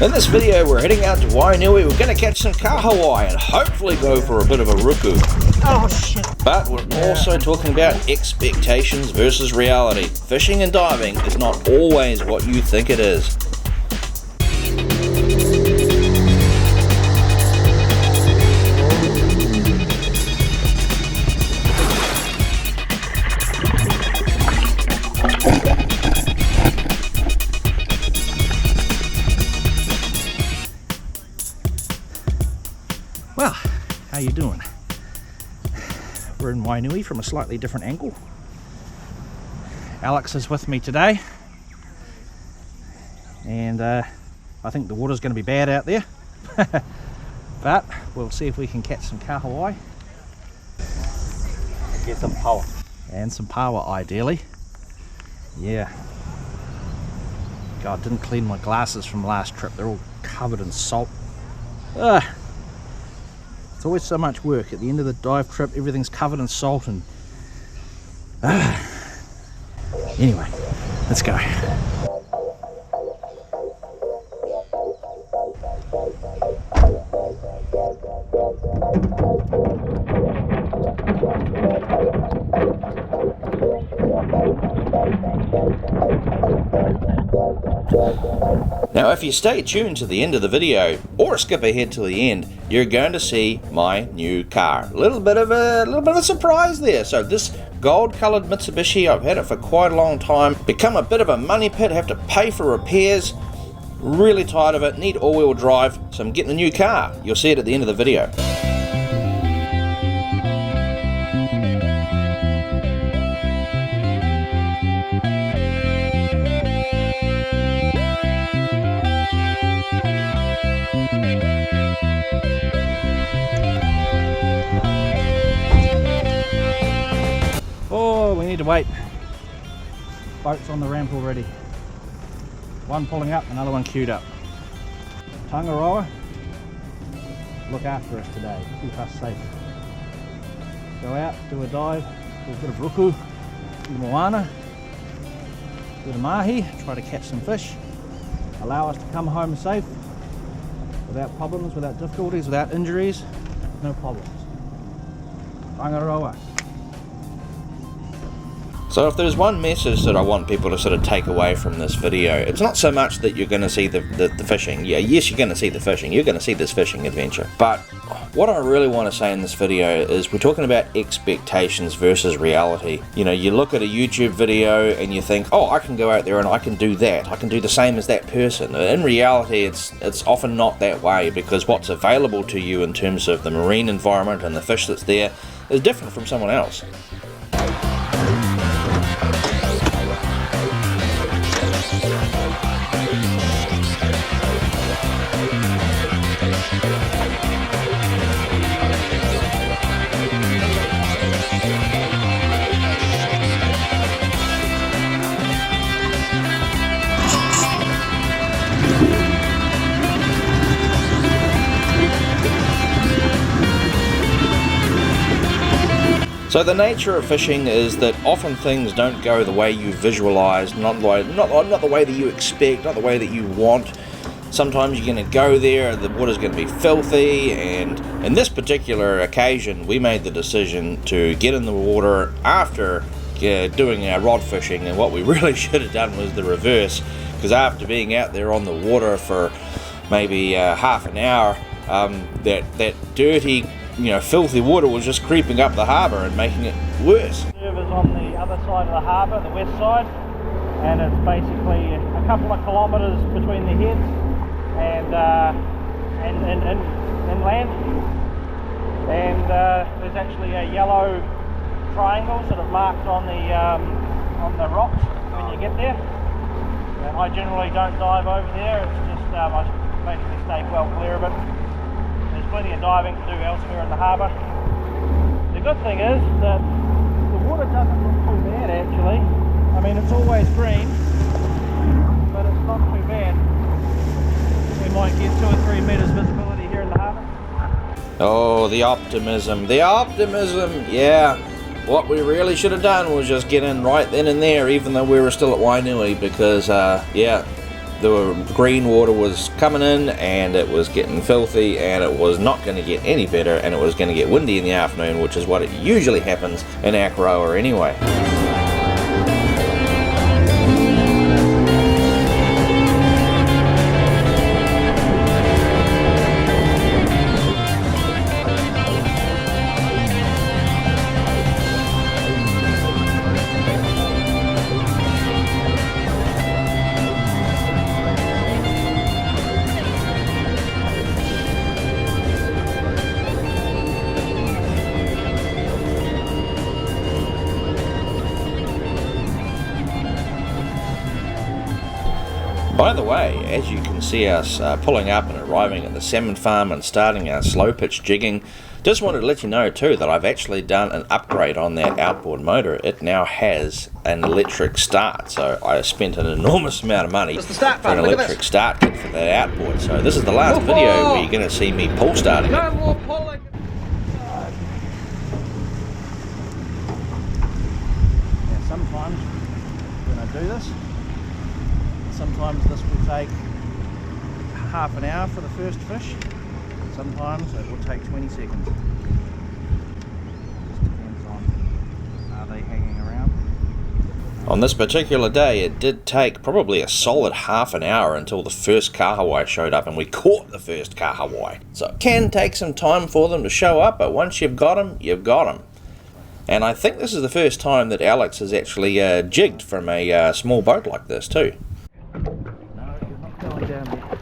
In this video, we're heading out to Wainui. We're going to catch some kahawai and hopefully go for a bit of a ruku. Oh shit. But we're also talking about expectations versus reality. Fishing and diving is not always what you think it is. Well, how you doing? We're in Wainui from a slightly different angle. Alex is with me today, and I think the water's going to be bad out there, but we'll see if we can catch some kahawai. Get some power. And some power, ideally. Yeah. God, didn't clean my glasses from last trip. They're all covered in salt. Ugh. It's always so much work. At the end of the dive trip, everything's covered in salt and... Anyway, let's go. Now, if you stay tuned to the end of the video, or skip ahead to the end, you're going to see my new car. A little bit of a surprise there. So this gold-coloured Mitsubishi, I've had it for quite a long time. Become a bit of a money pit. Have to pay for repairs. Really tired of it. Need all-wheel drive. So I'm getting a new car. You'll see it at the end of the video. Oh, we need to wait. Boats on the ramp already. One pulling up, another one queued up. Tangaroa, look after us today, keep us safe. Go out, do a dive, do a bit of ruku, do moana, do the mahi, try to catch some fish, allow us to come home safe, without problems, without difficulties, without injuries, no problems. Tangaroa. So if there's one message that I want people to sort of take away from this video, it's not so much that you're going to see the fishing. Yeah, yes, you're going to see the fishing. You're going to see this fishing adventure. But what I really want to say in this video is we're talking about expectations versus reality. You know, you look at a YouTube video and you think, oh, I can go out there and I can do that. I can do the same as that person. In reality, it's often not that way, because what's available to you in terms of the marine environment and the fish that's there is different from someone else. So the nature of fishing is that often things don't go the way you visualize, not the way that you expect, not the way that you want. Sometimes you're going to go there, the water's going to be filthy, and in this particular occasion we made the decision to get in the water after doing our rod fishing, and what we really should have done was the reverse, because after being out there on the water for maybe half an hour, that dirty, filthy water was just creeping up the harbour and making it worse. The server's on the other side of the harbour, the west side, and it's basically a couple of kilometres between the heads and inland. And there's actually a yellow triangle sort of marked on the rocks when you get there. And I generally don't dive over there. It's just I basically stay well clear of it. There's plenty of diving to do elsewhere in the harbour. The good thing is that the water doesn't look too bad actually. I mean, it's always green, but it's not too bad. We might get 2 or 3 metres visibility here in the harbour. Oh, the optimism, yeah. What we really should have done was just get in right then and there, even though we were still at Wainui, because, yeah, The green water was coming in and it was getting filthy, and it was not going to get any better, and it was going to get windy in the afternoon, which is what it usually happens in Akaroa anyway. By the way, as you can see us pulling up and arriving at the salmon farm and starting our slow pitch jigging, just wanted to let you know too that I've actually done an upgrade on that outboard motor. It now has an electric start, so I spent an enormous amount of money for an electric start kit for that outboard. So this is the last video where you're going to see me pull starting it. Sometimes when I do this, sometimes this will take half an hour for the first fish, sometimes it will take 20 seconds. Just depends on, are they hanging around? On this particular day, it did take probably a solid half an hour until the first kahawai showed up, and we caught the first kahawai. So it can take some time for them to show up, but once you've got them, you've got them. And I think this is the first time that Alex has actually jigged from a small boat like this too. No, you're not going down there.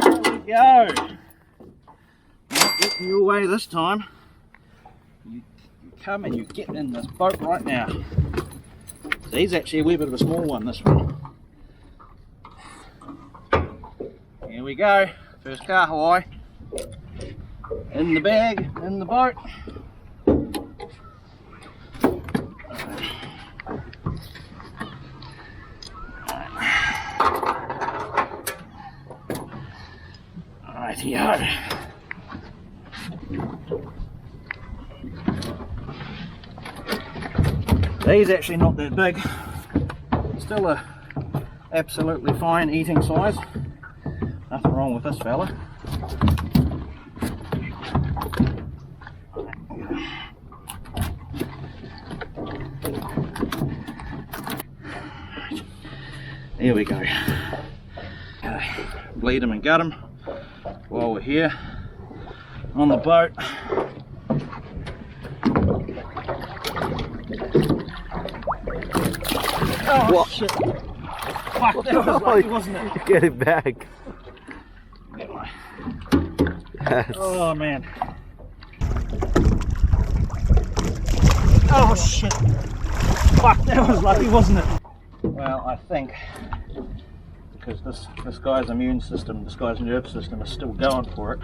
There we go. Not getting your way this time. You come and you get in this boat right now. He's actually a wee bit of a small one, this one. Here we go. First kahawai. In the bag, in the boat. Rightio. These actually not that big. Still a absolutely fine eating size. Nothing wrong with this fella. Here we go. Bleed him and gut him while we're here on the boat. Oh, what? Shit. Fuck, that was lucky, wasn't it? Get it back. Yes. Oh man. Oh shit. Fuck, that was lucky, wasn't it? Well, I think because this guy's immune system, this guy's nerve system is still going for it.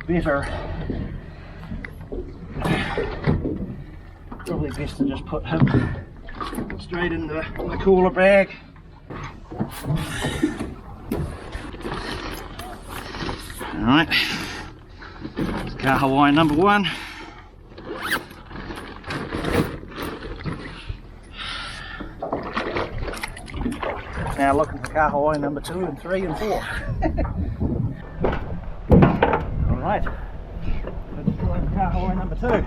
Better. Probably best to just put him straight in the cooler bag. Alright, that's kahawai number one. Now looking for kahawai number 2 and 3 and 4. Alright, let's pull out kahawai number 2.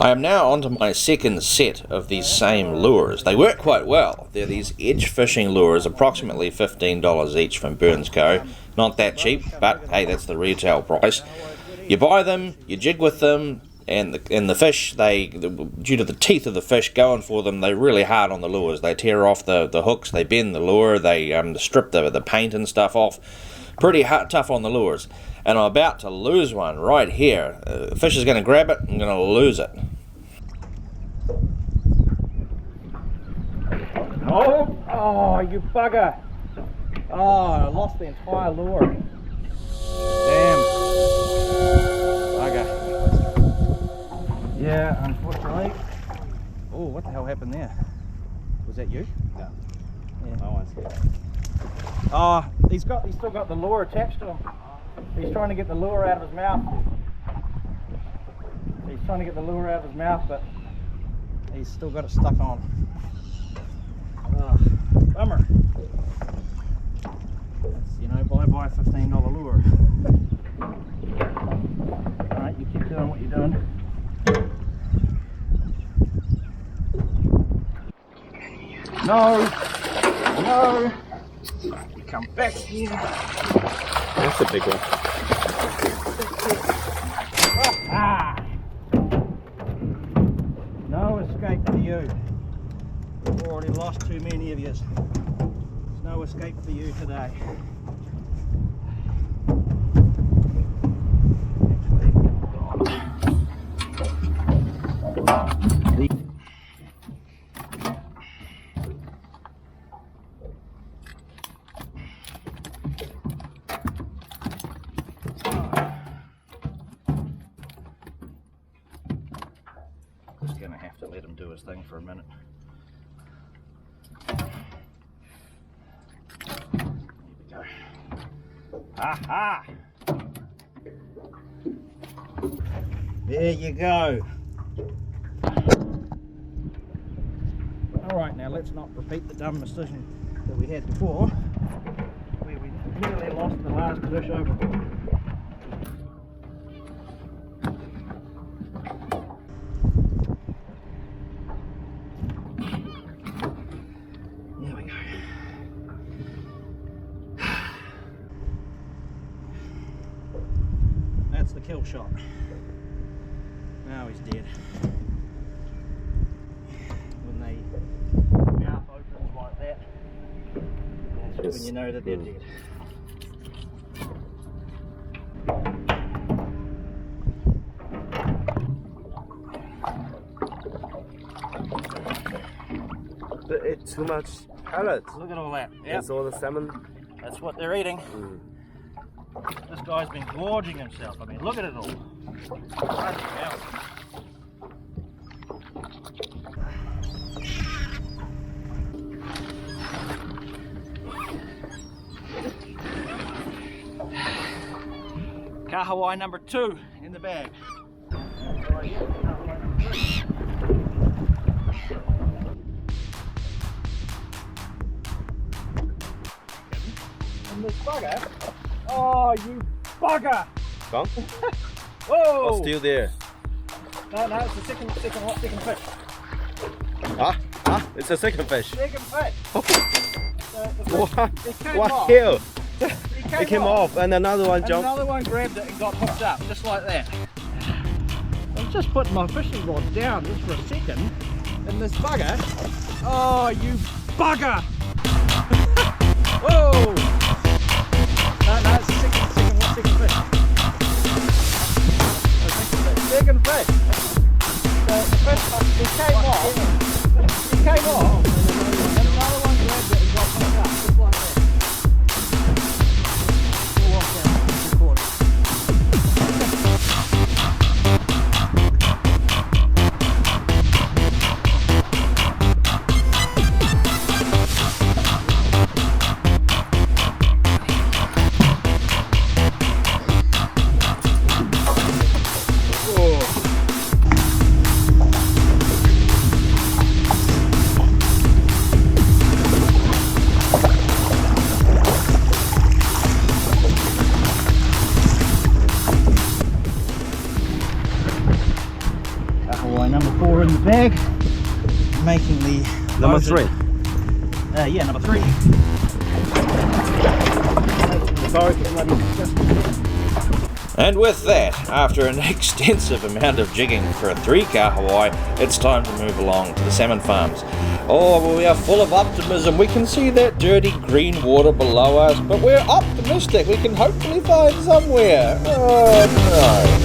I am now onto my second set of these same lures. They work quite well. They're these edge fishing lures, approximately $15 each from Burns Co. Not that cheap, but hey, that's the retail price. You buy them, you jig with them, and the fish, due to the teeth of the fish going for them, they're really hard on the lures. They tear off the hooks, they bend the lure, they strip the paint and stuff off. Pretty tough on the lures. And I'm about to lose one right here. The fish is going to grab it, I'm going to lose it. Oh, you bugger. Oh, I lost the entire lure. Damn. Bugger. Yeah, unfortunately. Oh, what the hell happened there? Was that you? No. Yeah. My one's here. Oh, he's still got the lure attached to him. He's trying to get the lure out of his mouth. But he's still got it stuck on. Oh. Bummer. That's, you know, bye-bye $15 lure. Alright, you keep doing what you're doing. No! No! You come back here. That's a big one. Ah! No escape for you. We've already lost too many of you. There's no escape for you today. Just gonna have to let him do his thing for a minute. Here we go. Aha! There you go. Alright, now let's not repeat the dumb decision that we had before, where we nearly lost the last fish overboard. There we go. That's the kill shot. Now he's dead. When they mouth opens like that, that's when you know that they're dead. It's too much pellets. Look at all that. Yep. That's all the salmon. That's what they're eating. This guy's been gorging himself. I mean, look at it all. Bloody hell. Kahawai number 2 in the bag. And this bugger. Oh, you bugger! Gone? Whoa! Oh, still there. No, it's the second fish. It's a second fish. Second fish. What? It came What off. hill? It It came off and another one And jumped. another one grabbed it and got hooked up, just like that. I'm just putting my fishing rod down just for a second, and this bugger. Oh, you bugger! Whoa! No, it's the second fish. Second fish. The fish, he came off, and another one grabbed it and got hooked up, just like that. We'll walk down and record it. Kahawai number 4 in the bag, making the Number voted- 3. yeah, number 3. Sorry for bloody And with that, after an extensive amount of jigging for a 3 kahawai, it's time to move along to the salmon farms. Oh, well, we are full of optimism. We can see that dirty green water below us, but we're optimistic. We can hopefully find somewhere. Oh, no.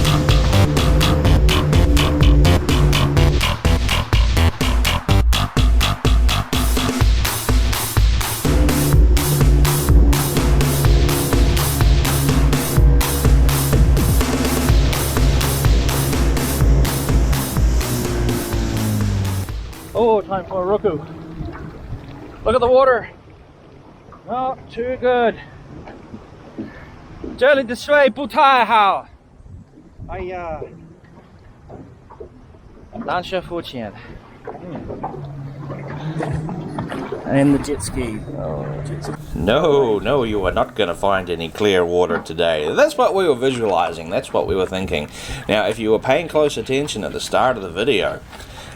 Oh, time for a ruku. Look at the water. Not too good. 这里的水不太好。哎呀，难是付钱。And the jet ski. Oh, jet ski. No, you are not going to find any clear water today. That's what we were visualizing. That's what we were thinking. Now, if you were paying close attention at the start of the video,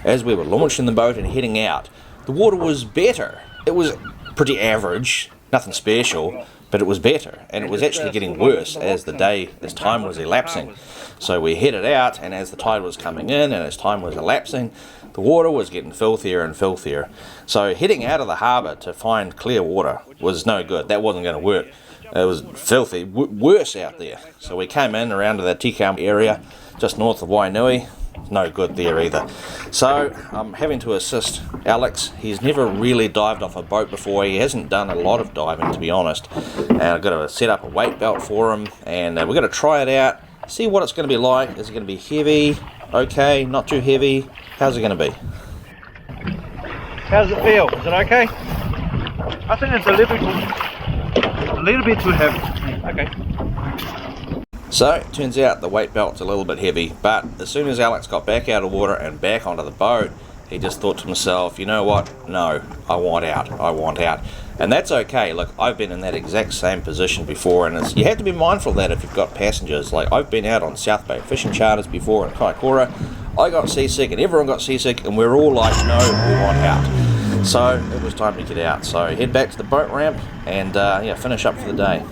as we were launching the boat and heading out, the water was better. It was pretty average, nothing special, but it was better. And it was actually getting worse as time was elapsing. So we headed out, and as the tide was coming in and as time was elapsing, the water was getting filthier and filthier. So heading out of the harbour to find clear water was no good. That wasn't going to work. It was filthy, worse out there. So we came in around to the Tikam area, just north of Wainui. No good there either. So I'm having to assist Alex. He's never really dived off a boat before. He hasn't done a lot of diving, to be honest. And I've got to set up a weight belt for him, and we're going to try it out, see what it's going to be like. Is it going to be heavy? Okay, not too heavy? How's it going to be? How does it feel? Is it okay? I think it's a little bit too heavy. Okay. So, it turns out the weight belt's a little bit heavy, but as soon as Alex got back out of water and back onto the boat, he just thought to himself, you know what? No, I want out. I want out. And that's okay. Look, I've been in that exact same position before, and you have to be mindful of that if you've got passengers. Like, I've been out on South Bay fishing charters before in Kaikoura. I got seasick, and everyone got seasick, and we're all like, no, we want out. So, it was time to get out. So, head back to the boat ramp and, finish up for the day.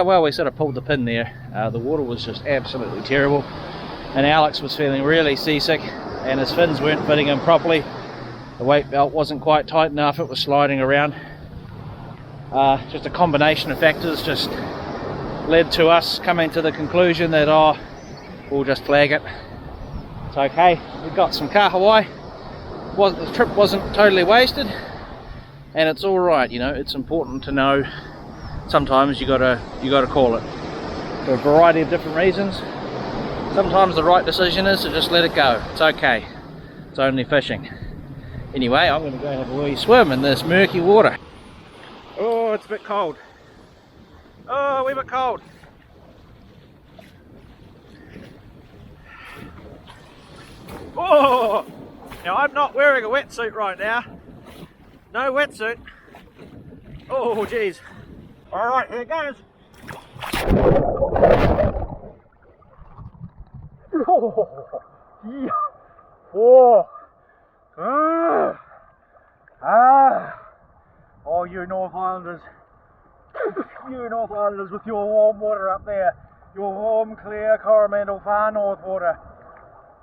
Well, we sort of pulled the pin there. The water was just absolutely terrible, and Alex was feeling really seasick, and his fins weren't fitting him properly. The weight belt wasn't quite tight enough, it was sliding around. Just a combination of factors just led to us coming to the conclusion that, we'll just flag it. It's okay, we got some Kahawai. The trip wasn't totally wasted, and it's alright, you know. It's important to know sometimes you gotta call it for a variety of different reasons. Sometimes the right decision is to just let it go. It's okay, it's only fishing. Anyway, I'm going to go have a wee swim in this murky water. Oh, it's a bit cold. Oh, a wee bit cold. Oh, now I'm not wearing a wetsuit right now. No wetsuit. Oh geez. Alright, here it goes. Oh, yeah. Oh. Oh, you North Islanders. You North Islanders with your warm water up there. Your warm, clear, Coromandel far north water.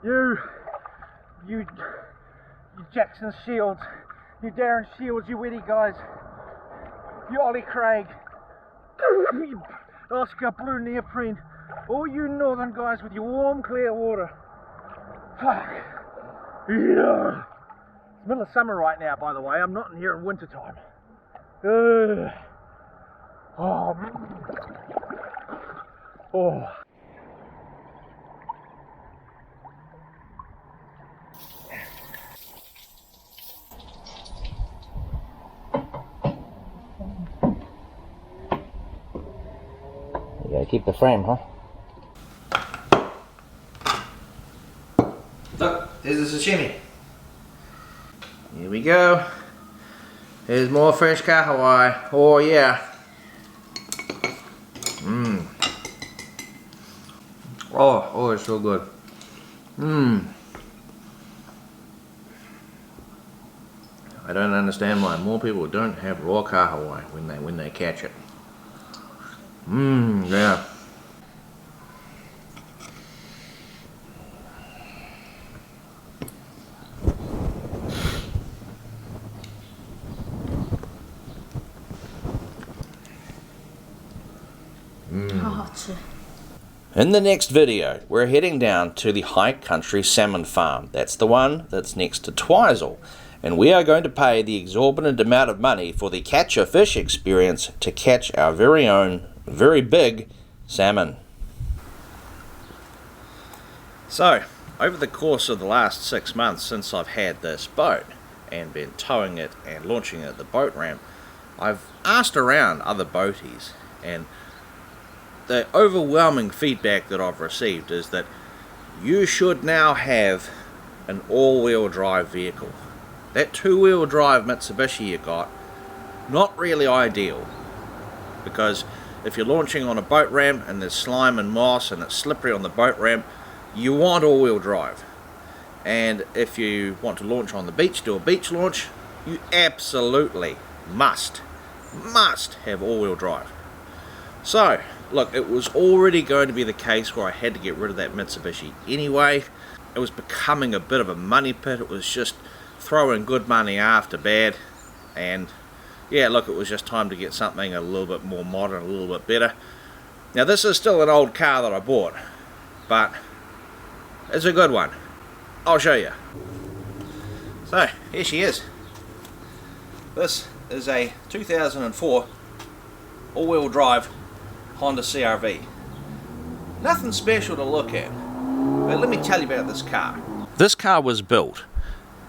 You Jackson Shields. You Darren Shields, you witty guys. You Ollie Craig. Oscar Blue Neoprene. All you northern guys with your warm, clear water. Fuck. Yeah. It's middle of summer right now, by the way. I'm not in here in winter time. Oh. Oh. You gotta keep the frame, huh? Look, there's the sashimi. Here we go. Here's more fresh Kahawai. Oh yeah. Mmm. Oh, it's so good. Mmm. I don't understand why more people don't have raw Kahawai when they catch it. Mmm, yeah. In the next video, we're heading down to the High Country Salmon Farm. That's the one that's next to Twizel. And we are going to pay the exorbitant amount of money for the catch a fish experience to catch our very own, very big salmon. So, over the course of the last 6 months since I've had this boat and been towing it and launching it at the boat ramp, I've asked around other boaties, and the overwhelming feedback that I've received is that you should now have an all-wheel drive vehicle. That two-wheel drive Mitsubishi you got, not really ideal, because if you're launching on a boat ramp and there's slime and moss and it's slippery on the boat ramp, you want all-wheel drive. And if you want to launch on the beach, do a beach launch, you absolutely must have all-wheel drive. So, look, it was already going to be the case where I had to get rid of that Mitsubishi anyway. It was becoming a bit of a money pit. It was just throwing good money after bad. And yeah, look, it was just time to get something a little bit more modern, a little bit better. Now, this is still an old car that I bought, but it's a good one. I'll show you. So, here she is. This is a 2004 all-wheel drive Honda CR-V. Nothing special to look at, but let me tell you about this car. This car was built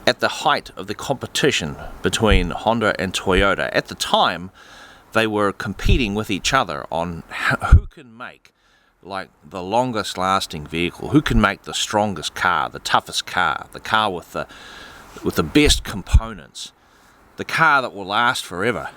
at the height of the competition between Honda and Toyota. At the time, they were competing with each other on who can make like the longest lasting vehicle, who can make the strongest car, the toughest car, the car with the best components, the car that will last forever.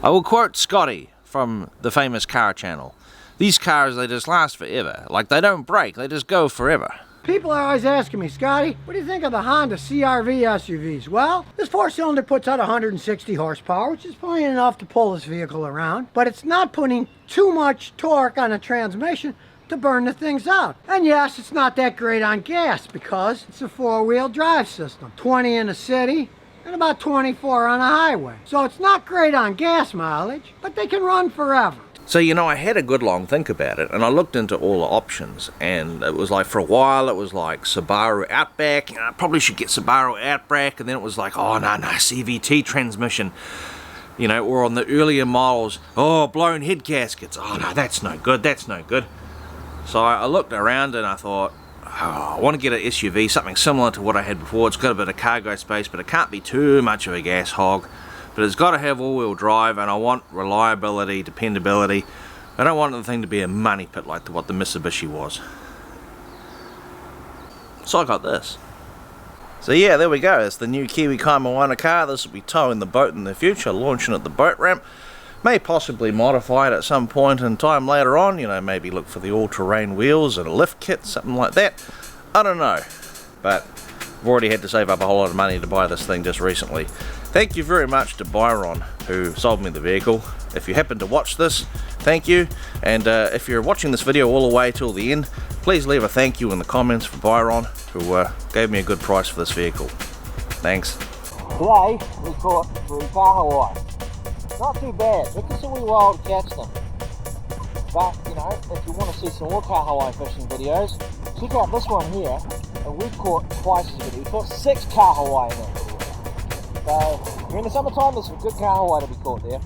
I will quote Scotty from the famous car channel. These cars, they just last forever. Like, they don't break, they just go forever. People are always asking me, Scotty, what do you think of the Honda CR-V SUVs? Well, this four-cylinder puts out 160 horsepower, which is plenty enough to pull this vehicle around, but it's not putting too much torque on the transmission to burn the things out. And yes, it's not that great on gas because it's a four-wheel drive system. 20 in the city and about 24 on the highway. So it's not great on gas mileage, but they can run forever. So, you know, I had a good long think about it, and I looked into all the options, and it was like, for a while, it was like Subaru Outback, I probably should get Subaru Outback, and then it was like, oh, no, CVT transmission, you know, or on the earlier models, oh, blown head gaskets, oh, no, that's no good. So I looked around, and I thought, oh, I want to get an SUV, something similar to what I had before. It's got a bit of cargo space, but it can't be too much of a gas hog. But it's got to have all-wheel drive, and I want reliability, dependability. I don't want the thing to be a money pit like what the Mitsubishi was. So I got this. So yeah, there we go. It's the new Kiwi Kaimoana car. This will be towing the boat in the future, launching at the boat ramp. May possibly modify it at some point in time later on. You know, maybe look for the all-terrain wheels and a lift kit, something like that. I don't know. But I've already had to save up a whole lot of money to buy this thing just recently. Thank you very much to Byron, who sold me the vehicle. If you happen to watch this, thank you. And if you're watching this video all the way till the end, please leave a thank you in the comments for Byron, who gave me a good price for this vehicle. Thanks. Today we caught 3 Kahawai. Not too bad, took us a wee while to catch them. But, you know, if you want to see some more Kahawai fishing videos, check out this one here, and we caught twice as many. We caught 6 Kahawai in it. So, during the summertime, there's some good Kahawai to be caught there.